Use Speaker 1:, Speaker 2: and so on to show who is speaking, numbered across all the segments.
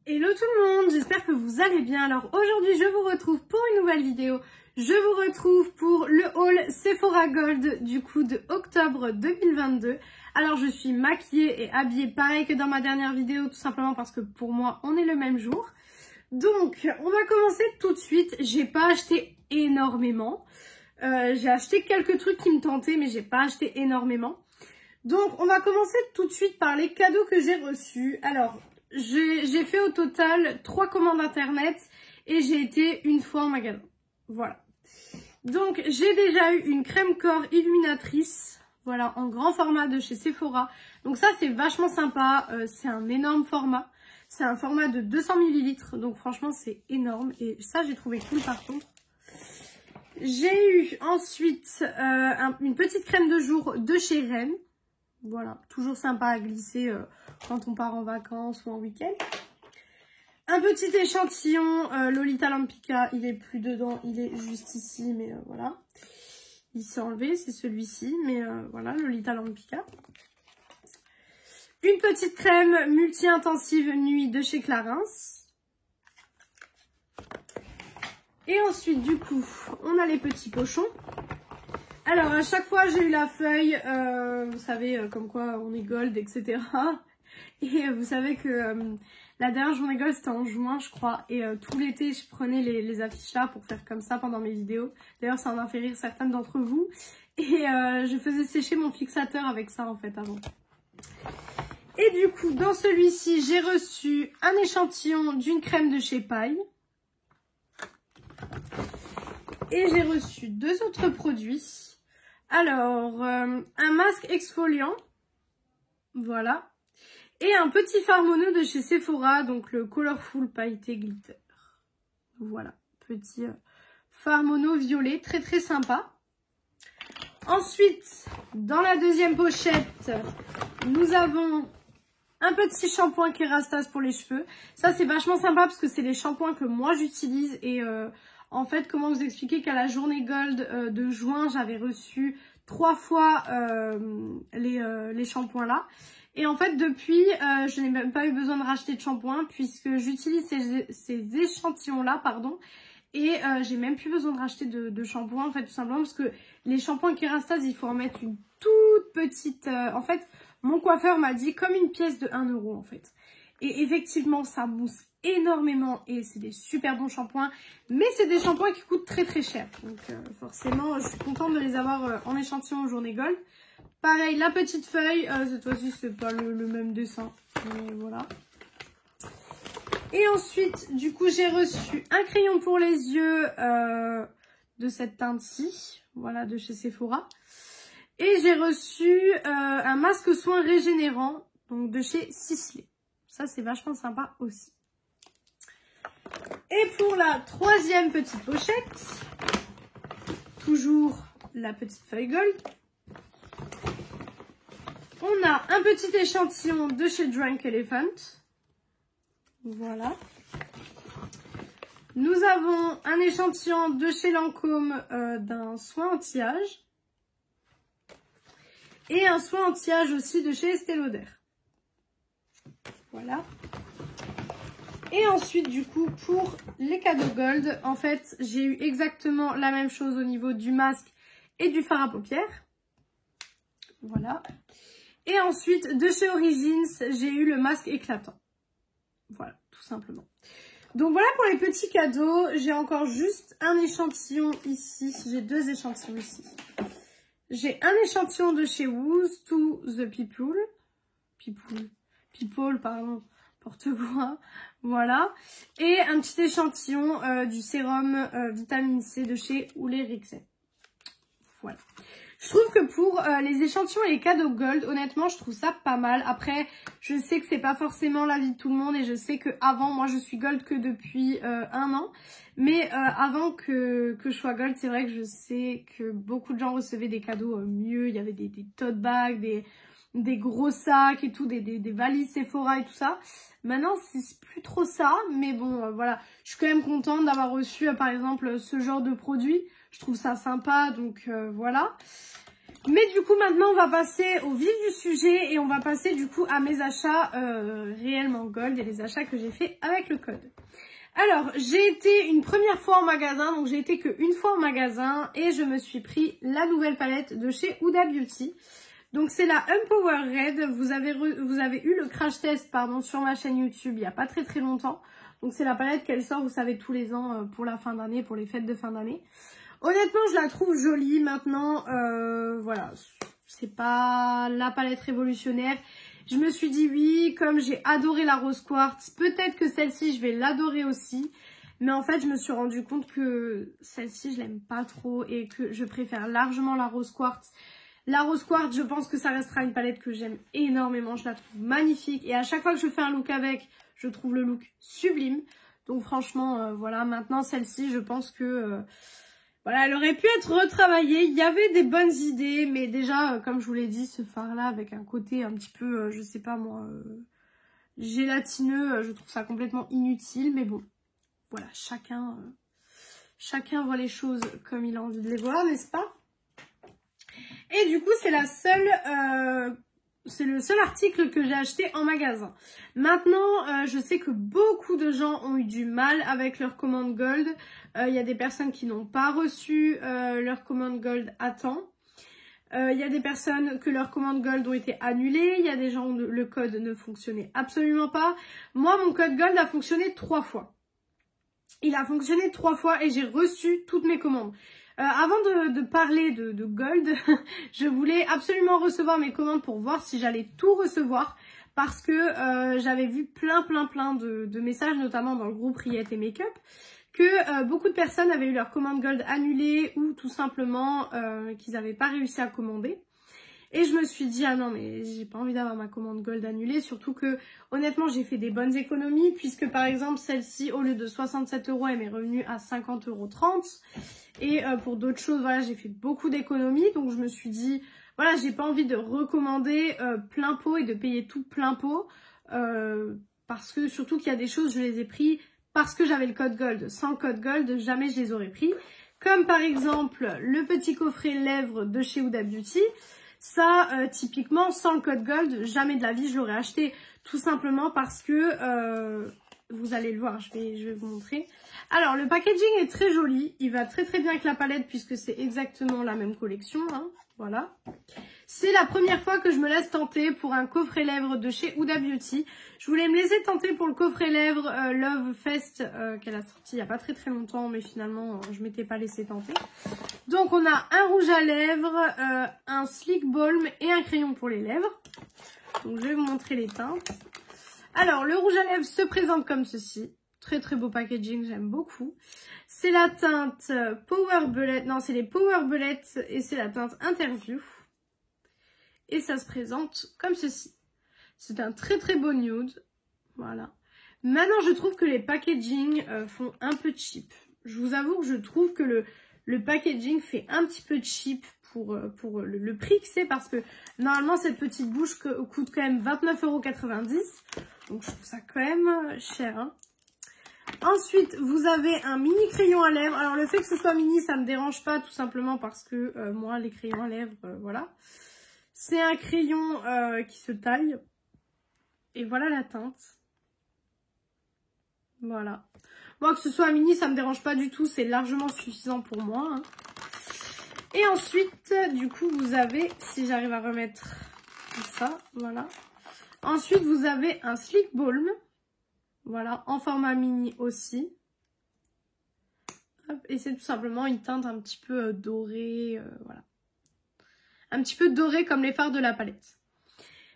Speaker 1: Hello tout le monde, j'espère que vous allez bien. Alors aujourd'hui je vous retrouve pour une nouvelle vidéo. Je vous retrouve pour le haul Sephora Gold du coup de octobre 2022. Alors je suis maquillée et habillée pareil que dans ma dernière vidéo, tout simplement parce que pour moi on est le même jour. Donc on va commencer tout de suite. J'ai pas acheté énormément. J'ai acheté quelques trucs qui me tentaient mais j'ai pas acheté énormément. Donc on va commencer tout de suite par les cadeaux que j'ai reçus. Alors j'ai fait au total 3 commandes internet et j'ai été une fois en magasin. Voilà. Donc j'ai déjà eu une crème corps illuminatrice, voilà, en grand format de chez Sephora. Donc ça c'est vachement sympa, c'est un énorme format. C'est un format de 200 ml, donc franchement c'est énorme et ça j'ai trouvé cool par contre. J'ai eu ensuite une petite crème de jour de chez Rennes. Voilà, toujours sympa à glisser quand on part en vacances ou en week-end. Un petit échantillon Lolita Lempicka, il est plus dedans, il est juste ici, mais voilà. Il s'est enlevé, c'est celui-ci, mais voilà, Lolita Lempicka. Une petite crème multi-intensive nuit de chez Clarins. Et ensuite, du coup, on a les petits pochons. Alors, à chaque fois, j'ai eu la feuille, vous savez, comme quoi on est gold, etc. Et vous savez que la dernière journée gold, c'était en juin, je crois. Et tout l'été, je prenais les affiches là pour faire comme ça pendant mes vidéos. D'ailleurs, ça en a fait rire certaines d'entre vous. Et je faisais sécher mon fixateur avec ça, en fait, avant. Et du coup, dans celui-ci, j'ai reçu un échantillon d'une crème de chez Paille. Et j'ai reçu 2 autres produits. Alors, un masque exfoliant, voilà, et un petit fard mono de chez Sephora, donc le Colorful Pailleté Glitter. Voilà, petit fard mono violet, très très sympa. Ensuite, dans la deuxième pochette, nous avons un petit shampoing Kerastase pour les cheveux. Ça, c'est vachement sympa parce que c'est les shampoings que moi j'utilise et... en fait, comment vous expliquer qu'à la journée gold de juin, j'avais reçu 3 fois les shampoings là. Et en fait, depuis, je n'ai même pas eu besoin de racheter de shampoing puisque j'utilise ces échantillons là, pardon. Et j'ai même plus besoin de racheter de shampoing en fait, tout simplement parce que les shampoings Kerastase, il faut en mettre une toute petite... en fait, mon coiffeur m'a dit comme une pièce de 1 € en fait. Et effectivement, ça mousse énormément et c'est des super bons shampoings. Mais c'est des shampoings qui coûtent très très cher. Donc forcément, je suis contente de les avoir en échantillon aux journées gold. Pareil, la petite feuille. Cette fois-ci, c'est pas le même dessin. Mais voilà. Et ensuite, du coup, j'ai reçu un crayon pour les yeux de cette teinte-ci. Voilà, de chez Sephora. Et j'ai reçu un masque soin régénérant. Donc de chez Sisley. Ça, c'est vachement sympa aussi. Et pour la troisième petite pochette, toujours la petite feuille gold, on a un petit échantillon de chez Drunk Elephant. Voilà. Nous avons un échantillon de chez Lancôme d'un soin anti-âge. Et un soin anti-âge aussi de chez Estée Lauder. Voilà. Et ensuite, du coup, pour les cadeaux gold, en fait, j'ai eu exactement la même chose au niveau du masque et du fard à paupières. Voilà. Et ensuite, de chez Origins, j'ai eu le masque éclatant. Voilà, tout simplement. Donc voilà pour les petits cadeaux. J'ai encore juste un échantillon ici. J'ai 2 échantillons ici. J'ai un échantillon de chez Wooz to the People, pardon, n'importe quoi, voilà. Et un petit échantillon du sérum vitamine C de chez Oulé Rixen. Voilà. Je trouve que pour les échantillons et les cadeaux gold, honnêtement, je trouve ça pas mal. Après, je sais que c'est pas forcément l'avis de tout le monde et je sais que avant, moi, je suis gold que depuis 1 an. Mais avant que je sois gold, c'est vrai que je sais que beaucoup de gens recevaient des cadeaux mieux. Il y avait des tote bags, des gros sacs et tout, des valises Sephora et tout ça. Maintenant, c'est plus trop ça, mais bon, voilà. Je suis quand même contente d'avoir reçu, par exemple, ce genre de produit. Je trouve ça sympa, donc voilà. Mais du coup, maintenant, on va passer au vif du sujet et on va passer du coup à mes achats réellement gold et les achats que j'ai fait avec le code. Alors, j'ai été une première fois en magasin, donc j'ai été qu'une fois en magasin et je me suis pris la nouvelle palette de chez Huda Beauty. Donc c'est la Empower Red, vous avez eu le crash test sur ma chaîne YouTube il n'y a pas très longtemps. Donc c'est la palette qu'elle sort, vous savez, tous les ans pour la fin d'année, pour les fêtes de fin d'année. Honnêtement, je la trouve jolie maintenant, voilà, c'est pas la palette révolutionnaire. Je me suis dit oui, comme j'ai adoré la rose quartz, peut-être que celle-ci je vais l'adorer aussi. Mais en fait, je me suis rendu compte que celle-ci je l'aime pas trop et que je préfère largement la rose quartz. La rose quartz, je pense que ça restera une palette que j'aime énormément, je la trouve magnifique. Et à chaque fois que je fais un look avec, je trouve le look sublime. Donc franchement, voilà, maintenant celle-ci, je pense que... voilà, elle aurait pu être retravaillée, il y avait des bonnes idées, mais déjà, comme je vous l'ai dit, ce fard-là, avec un côté un petit peu, je sais pas moi, gélatineux, je trouve ça complètement inutile, mais bon, voilà, chacun voit les choses comme il a envie de les voir, n'est-ce pas? Et du coup, c'est le seul article que j'ai acheté en magasin. Maintenant, je sais que beaucoup de gens ont eu du mal avec leur commande gold. Il y a des personnes qui n'ont pas reçu leur commande gold à temps. Il y a des personnes que leur commande gold ont été annulées. Il y a des gens où le code ne fonctionnait absolument pas. Moi, mon code gold a fonctionné 3 fois. Il a fonctionné 3 fois et j'ai reçu toutes mes commandes. Avant de parler de gold, je voulais absolument recevoir mes commandes pour voir si j'allais tout recevoir. Parce que j'avais vu plein de messages, notamment dans le groupe Riette et Make-up, que beaucoup de personnes avaient eu leur commande gold annulée ou tout simplement qu'ils n'avaient pas réussi à commander. Et je me suis dit, ah non, mais j'ai pas envie d'avoir ma commande gold annulée, surtout que, honnêtement, j'ai fait des bonnes économies, puisque par exemple, celle-ci, au lieu de 67 €, elle m'est revenue à 50,30 €. Et pour d'autres choses, voilà, j'ai fait beaucoup d'économies, donc je me suis dit, voilà, j'ai pas envie de recommander plein pot et de payer tout plein pot, parce que surtout qu'il y a des choses, je les ai pris parce que j'avais le code gold. Sans le code gold, jamais je les aurais pris. Comme par exemple, le petit coffret lèvres de chez Huda Beauty. Ça, typiquement, sans le code gold, jamais de la vie je l'aurais acheté. Tout simplement parce que, vous allez le voir, je vais vous montrer. Alors, le packaging est très joli. Il va très bien avec la palette puisque c'est exactement la même collection. Hein, voilà. C'est la première fois que je me laisse tenter pour un coffret lèvres de chez Huda Beauty. Je voulais me laisser tenter pour le coffret lèvres Love Fest qu'elle a sorti il n'y a pas très longtemps, mais finalement je m'étais pas laissé tenter. Donc on a un rouge à lèvres, un Sleek Balm et un crayon pour les lèvres. Donc je vais vous montrer les teintes. Alors le rouge à lèvres se présente comme ceci. Très beau packaging, j'aime beaucoup. C'est la teinte Power Bullet, non c'est les Power Bullet et c'est la teinte Interview. Et ça se présente comme ceci. C'est un très beau nude. Voilà. Maintenant, je trouve que les packaging font un peu cheap. Je vous avoue que je trouve que le packaging fait un petit peu cheap pour le prix que c'est. Parce que normalement, cette petite bouche coûte quand même 29,90 €. Donc, je trouve ça quand même cher. Hein. Ensuite, vous avez un mini crayon à lèvres. Alors, le fait que ce soit mini, ça ne me dérange pas. Tout simplement parce que moi, les crayons à lèvres, voilà. C'est un crayon qui se taille. Et voilà la teinte. Voilà. Moi, que ce soit mini, ça me dérange pas du tout. C'est largement suffisant pour moi. Hein. Et ensuite, du coup, vous avez, si j'arrive à remettre ça, voilà. Ensuite, vous avez un Sleek Balm. Voilà, en format mini aussi. Hop, et c'est tout simplement une teinte un petit peu dorée, voilà. Un petit peu doré comme les fards de la palette.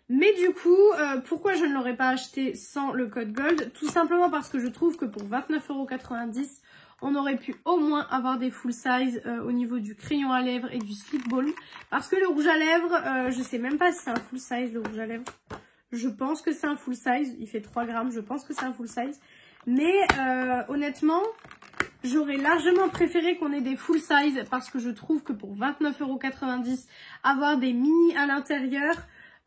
Speaker 1: Mais du coup, pourquoi je ne l'aurais pas acheté sans le code gold? Tout simplement parce que je trouve que pour 29,90 €, on aurait pu au moins avoir des full size au niveau du crayon à lèvres et du Sleek Balm. Parce que le rouge à lèvres, je sais même pas si c'est un full size le rouge à lèvres. Je pense que c'est un full size, il fait 3 grammes, je pense que c'est un full size. Mais honnêtement... J'aurais largement préféré qu'on ait des full size parce que je trouve que pour 29,90 €, avoir des mini à l'intérieur,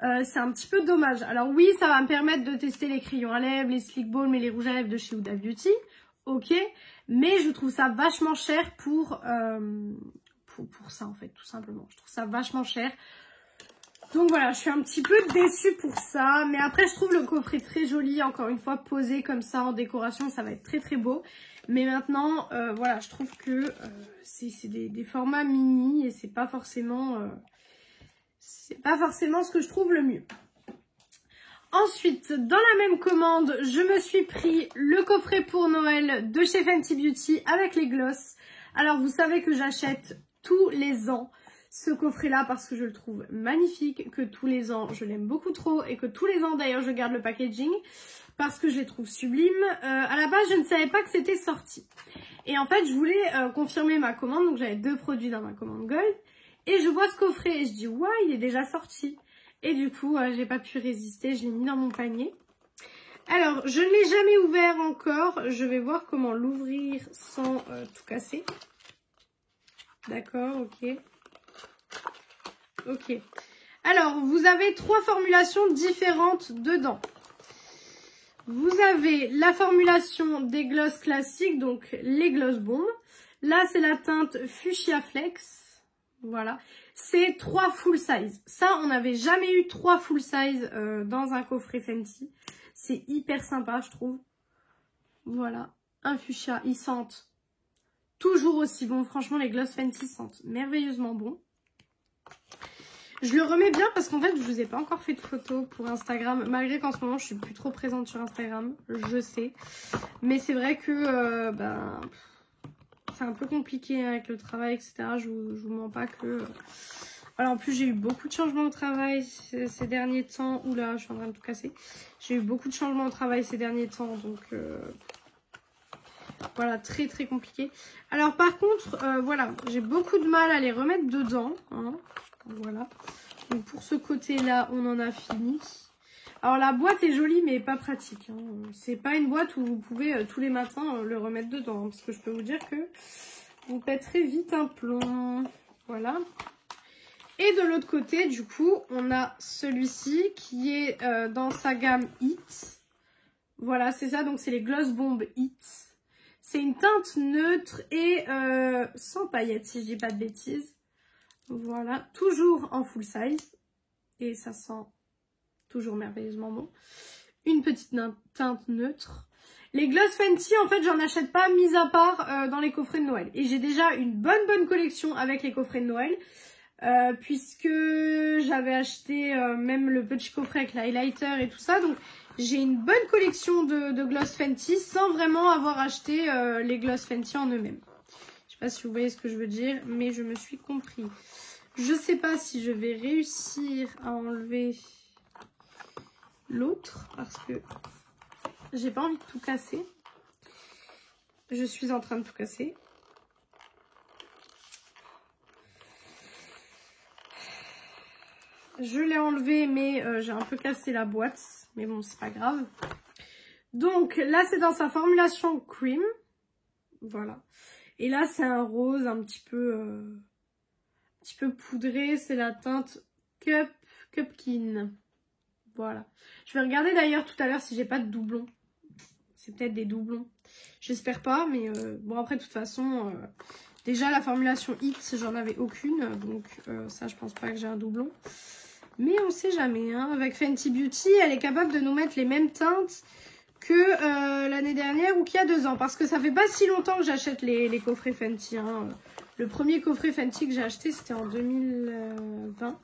Speaker 1: c'est un petit peu dommage. Alors oui, ça va me permettre de tester les crayons à lèvres, les Sleek Balm et les rouges à lèvres de chez Huda Beauty. Ok, mais je trouve ça vachement cher pour pour ça en fait, tout simplement. Je trouve ça vachement cher. Donc voilà, je suis un petit peu déçue pour ça. Mais après, je trouve le coffret très joli. Encore une fois, posé comme ça en décoration, ça va être très très beau. Mais maintenant, voilà, je trouve que c'est des formats mini et c'est pas forcément ce que je trouve le mieux. Ensuite, dans la même commande, je me suis pris le coffret pour Noël de chez Fenty Beauty avec les gloss. Alors, vous savez que j'achète tous les ans ce coffret-là parce que je le trouve magnifique, que tous les ans, je l'aime beaucoup trop et que tous les ans, d'ailleurs, je garde le packaging parce que je les trouve sublimes. À la base, je ne savais pas que c'était sorti. Et en fait, je voulais confirmer ma commande, donc j'avais 2 produits dans ma commande Gold. Et je vois ce coffret et je dis, ouais, il est déjà sorti. Et du coup, j'ai pas pu résister, je l'ai mis dans mon panier. Alors, je ne l'ai jamais ouvert encore. Je vais voir comment l'ouvrir sans tout casser. D'accord, ok. Ok. Alors, vous avez 3 formulations différentes dedans. Vous avez la formulation des gloss classiques, donc les gloss bombes. Là, c'est la teinte Fuchsia Flex. Voilà, c'est 3 full size. Ça, on n'avait jamais eu 3 full size dans un coffret Fenty. C'est hyper sympa, je trouve. Voilà, un fuchsia, ils sentent toujours aussi bon. Franchement, les gloss Fenty sentent merveilleusement bon. Je le remets bien parce qu'en fait, je vous ai pas encore fait de photos pour Instagram. Malgré qu'en ce moment, je suis plus trop présente sur Instagram, je sais. Mais c'est vrai que... c'est un peu compliqué avec le travail, etc. Je vous mens pas que... Alors en plus, j'ai eu beaucoup de changements au travail ces derniers temps. Oula, je suis en train de tout casser. J'ai eu beaucoup de changements au travail ces derniers temps. Donc voilà, très très compliqué. Alors par contre, voilà, j'ai beaucoup de mal à les remettre dedans. Hein. Voilà. Donc pour ce côté-là, on en a fini. Alors la boîte est jolie mais pas pratique. Hein. C'est pas une boîte où vous pouvez tous les matins le remettre dedans. Hein, parce que je peux vous dire que vous pèterez vite un plomb. Voilà. Et de l'autre côté, du coup, on a celui-ci qui est dans sa gamme Hit. Voilà, c'est ça. Donc c'est les Gloss Bomb Hit. C'est une teinte neutre et sans paillettes si je dis pas de bêtises. Voilà, toujours en full size. Et ça sent... toujours merveilleusement bon. Une petite teinte neutre. Les gloss Fenty, en fait, j'en achète pas, mis à part dans les coffrets de Noël. Et j'ai déjà une bonne collection avec les coffrets de Noël. Puisque j'avais acheté même le petit coffret avec l'highlighter et tout ça. Donc, j'ai une bonne collection de gloss Fenty sans vraiment avoir acheté les gloss Fenty en eux-mêmes. Je sais pas si vous voyez ce que je veux dire, mais je me suis compris. Je sais pas si je vais réussir à enlever... l'autre parce que j'ai pas envie de tout casser. Je suis en train de tout casser. Je l'ai enlevé mais j'ai un peu cassé la boîte. Mais bon, c'est pas grave. Donc là, c'est dans sa formulation cream. Voilà. Et là, c'est un rose un petit peu poudré. C'est la teinte Cupkin. Voilà. Je vais regarder d'ailleurs tout à l'heure si j'ai pas de doublons. C'est peut-être des doublons. J'espère pas, mais bon après de toute façon, déjà la formulation Hit, j'en avais aucune. Donc ça, je pense pas que j'ai un doublon. Mais on sait jamais. Hein. Avec Fenty Beauty, elle est capable de nous mettre les mêmes teintes que l'année dernière ou qu'il y a 2 ans. Parce que ça fait pas si longtemps que j'achète les coffrets Fenty. Hein. Le premier coffret Fenty que j'ai acheté, c'était en 2020.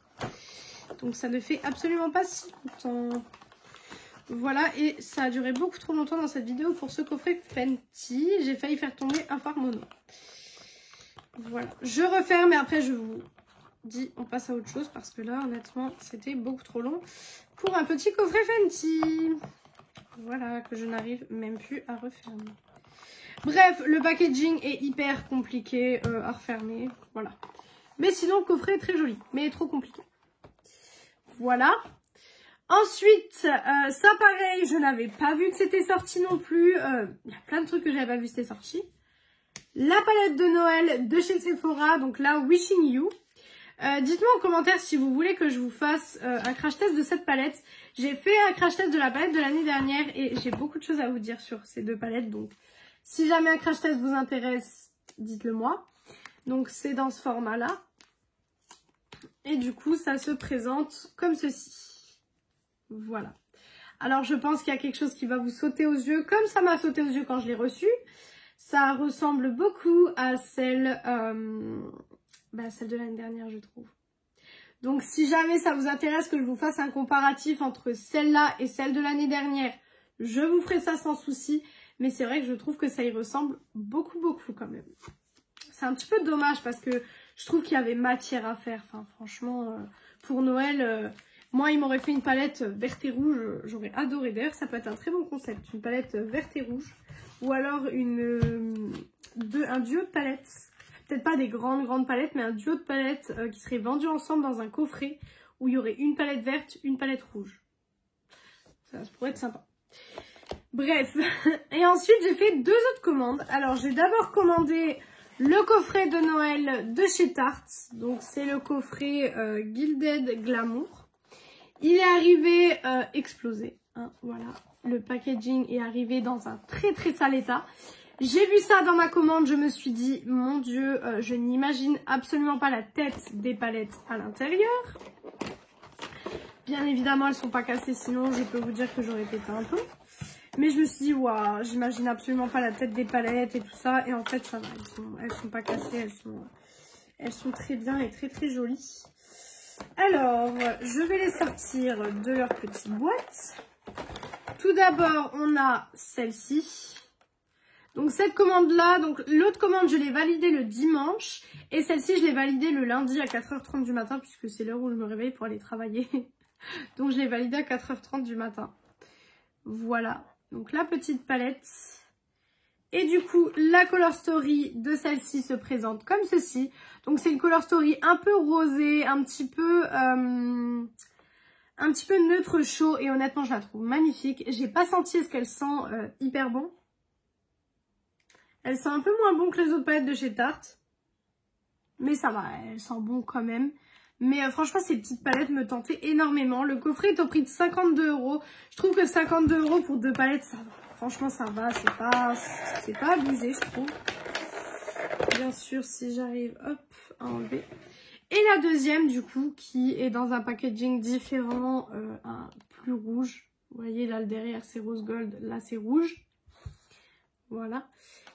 Speaker 1: Donc ça ne fait absolument pas si longtemps. Voilà, et ça a duré beaucoup trop longtemps dans cette vidéo pour ce coffret Fenty. J'ai failli faire tomber un fard mono. Voilà, je referme et après je vous dis on passe à autre chose parce que là honnêtement c'était beaucoup trop long pour un petit coffret Fenty. Voilà, que je n'arrive même plus à refermer. Bref, le packaging est hyper compliqué à refermer. Voilà. Mais sinon le coffret est très joli, mais trop compliqué. Voilà. Ensuite, ça pareil, je n'avais pas vu que c'était sorti non plus. Il y a plein de trucs que j'avais pas vu que c'était sorti. La palette de Noël de chez Sephora, donc là, Wishing You. Dites-moi en commentaire si vous voulez que je vous fasse un crash test de cette palette. J'ai fait un crash test de la palette de l'année dernière et j'ai beaucoup de choses à vous dire sur ces 2 palettes. Donc, si jamais un crash test vous intéresse, dites-le moi. Donc c'est dans ce format-là. Et du coup, ça se présente comme ceci. Voilà. Alors je pense qu'il y a quelque chose qui va vous sauter aux yeux, comme ça m'a sauté aux yeux quand je l'ai reçu. Ça ressemble beaucoup à celle de l'année dernière, je trouve. Donc si jamais ça vous intéresse que je vous fasse un comparatif entre celle-là et celle de l'année dernière, je vous ferai ça sans souci. Mais c'est vrai que je trouve que ça y ressemble beaucoup quand même. C'est un petit peu dommage parce que je trouve qu'il y avait matière à faire. Enfin franchement, pour Noël, moi il m'aurait fait une palette verte et rouge, j'aurais adoré. D'ailleurs ça peut être un très bon concept, une palette verte et rouge. Ou alors un duo de palettes. Peut-être pas des grandes palettes, mais un duo de palettes qui serait vendu ensemble dans un coffret où il y aurait une palette verte, une palette rouge. Ça pourrait être sympa. Bref, et ensuite j'ai fait 2 autres commandes. Alors j'ai d'abord commandé le coffret de Noël de chez Tarte. Donc c'est le coffret Gilded Glamour. Il est arrivé explosé. Hein, voilà, le packaging est arrivé dans un très sale état. J'ai vu ça dans ma commande, je me suis dit, mon Dieu, je n'imagine absolument pas la tête des palettes à l'intérieur. Bien évidemment, elles ne sont pas cassées, sinon je peux vous dire que j'aurais pété un peu. Mais je me suis dit, waouh, j'imagine absolument pas la tête des palettes et tout ça. Et en fait, ça va, elles sont pas cassées, elles sont très bien et très jolies. Alors, je vais les sortir de leur petite boîte. Tout d'abord, on a celle-ci. Donc cette commande-là, donc l'autre commande, je l'ai validée le dimanche. Et celle-ci, je l'ai validée le lundi à 4h30 du matin, puisque c'est l'heure où je me réveille pour aller travailler. Donc je l'ai validée à 4h30 du matin. Voilà, donc la petite palette. Et du coup, la color story de celle-ci se présente comme ceci. Donc c'est une color story un peu rosée, un petit peu neutre chaud. Et honnêtement, je la trouve magnifique. J'ai pas senti est-ce qu'elle sent hyper bon. Elle sent un peu moins bon que les autres palettes de chez Tarte. Mais ça va, elle sent bon quand même. Mais franchement, ces petites palettes me tentaient énormément. Le coffret est au prix de 52 €. Je trouve que 52 € pour 2 palettes, ça va. Franchement, ça va. C'est pas abusé, je trouve. Bien sûr, si j'arrive, hop, à enlever. Et la deuxième, du coup, qui est dans un packaging différent, un plus rouge. Vous voyez, là, le derrière, c'est rose gold. Là, c'est rouge. Voilà.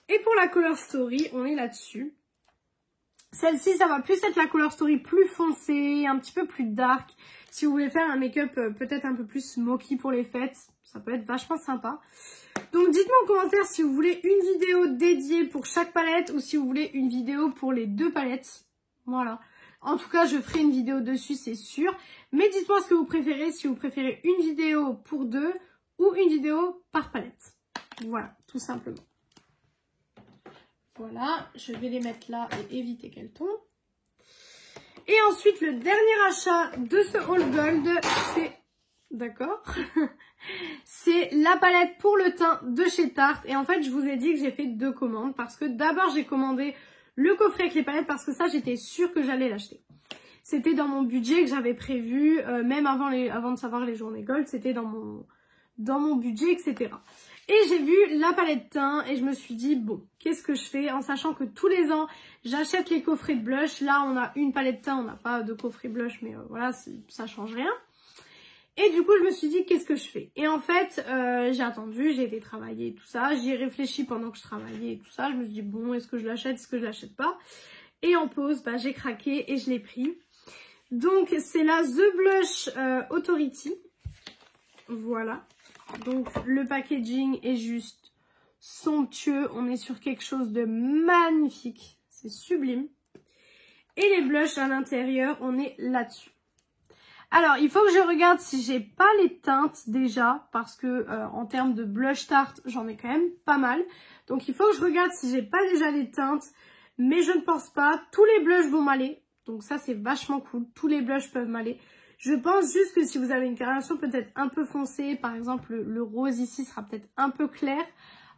Speaker 1: Et pour la color story, on est là-dessus. Celle-ci, ça va plus être la color story plus foncée, un petit peu plus dark. Si vous voulez faire un make-up peut-être un peu plus smoky pour les fêtes, ça peut être vachement sympa. Donc dites-moi en commentaire si vous voulez une vidéo dédiée pour chaque palette ou si vous voulez une vidéo pour les 2 palettes. Voilà. En tout cas, je ferai une vidéo dessus, c'est sûr. Mais dites-moi ce que vous préférez, si vous préférez une vidéo pour 2 ou une vidéo par palette. Voilà, tout simplement. Voilà, je vais les mettre là et éviter qu'elles tombent. Et ensuite, le dernier achat de ce haul gold, c'est... D'accord. C'est la palette pour le teint de chez Tarte. Et en fait, je vous ai dit que j'ai fait 2 commandes. Parce que d'abord, j'ai commandé le coffret avec les palettes. Parce que ça, j'étais sûre que j'allais l'acheter. C'était dans mon budget que j'avais prévu. Même avant de savoir les journées gold, c'était dans mon budget, etc. Et j'ai vu la palette teint et je me suis dit, bon, qu'est-ce que je fais? En sachant que tous les ans, j'achète les coffrets de blush. Là, on a une palette teint, on n'a pas de coffret blush, mais voilà, ça change rien. Et du coup, je me suis dit, qu'est-ce que je fais? Et en fait, j'ai attendu, j'ai été travailler et tout ça. J'y ai réfléchi pendant que je travaillais et tout ça. Je me suis dit, bon, est-ce que je l'achète, est-ce que je l'achète pas? Et en pause, bah, j'ai craqué et je l'ai pris. Donc, c'est la The Blush Authority. Voilà. Donc le packaging est juste somptueux. On est sur quelque chose de magnifique. C'est sublime. Et les blushs à l'intérieur, on est là-dessus. Alors, il faut que je regarde si j'ai pas les teintes déjà. Parce que en termes de blush Tarte, j'en ai quand même pas mal. Donc il faut que je regarde si j'ai pas déjà les teintes. Mais je ne pense pas. Tous les blushs vont m'aller. Donc ça, c'est vachement cool. Tous les blushs peuvent m'aller. Je pense juste que si vous avez une coloration peut-être un peu foncée, par exemple le rose ici sera peut-être un peu clair.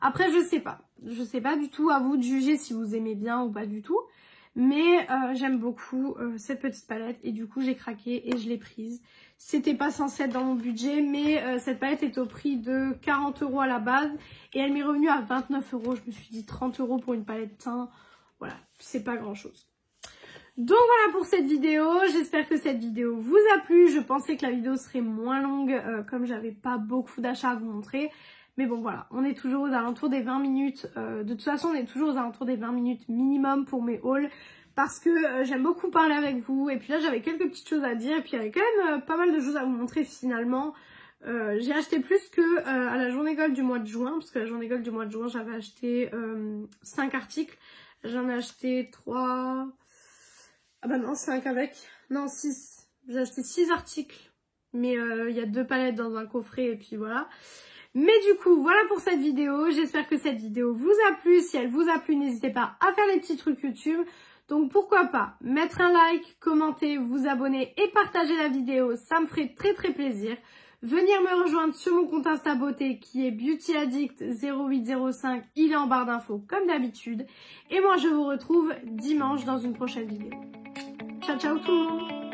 Speaker 1: Après je sais pas. Je sais pas du tout, à vous de juger si vous aimez bien ou pas du tout. Mais j'aime beaucoup cette petite palette et du coup j'ai craqué et je l'ai prise. C'était pas censé être dans mon budget mais cette palette est au prix de 40 € à la base. Et elle m'est revenue à 29 €. Je me suis dit 30 € pour une palette teint. Voilà, c'est pas grand chose. Donc voilà pour cette vidéo, j'espère que cette vidéo vous a plu. Je pensais que la vidéo serait moins longue comme j'avais pas beaucoup d'achats à vous montrer. Mais bon voilà, on est toujours aux alentours des 20 minutes. De toute façon, on est toujours aux alentours des 20 minutes minimum pour mes hauls. Parce que j'aime beaucoup parler avec vous. Et puis là, j'avais quelques petites choses à dire. Et puis il y avait quand même pas mal de choses à vous montrer finalement. J'ai acheté plus que à la journée gold du mois de juin. Parce que la journée gold du mois de juin, j'avais acheté 5 articles. J'en ai acheté 3... Ah bah non, 5 avec. Non, 6. J'ai acheté 6 articles. Mais il y a 2 palettes dans un coffret et puis voilà. Mais du coup, voilà pour cette vidéo. J'espère que cette vidéo vous a plu. Si elle vous a plu, n'hésitez pas à faire les petits trucs YouTube. Donc pourquoi pas mettre un like, commenter, vous abonner et partager la vidéo. Ça me ferait très très plaisir. Venir me rejoindre sur mon compte Insta Beauté qui est BeautyAddict0805. Il est en barre d'infos comme d'habitude. Et moi, je vous retrouve dimanche dans une prochaine vidéo. Ciao, ciao tout le monde!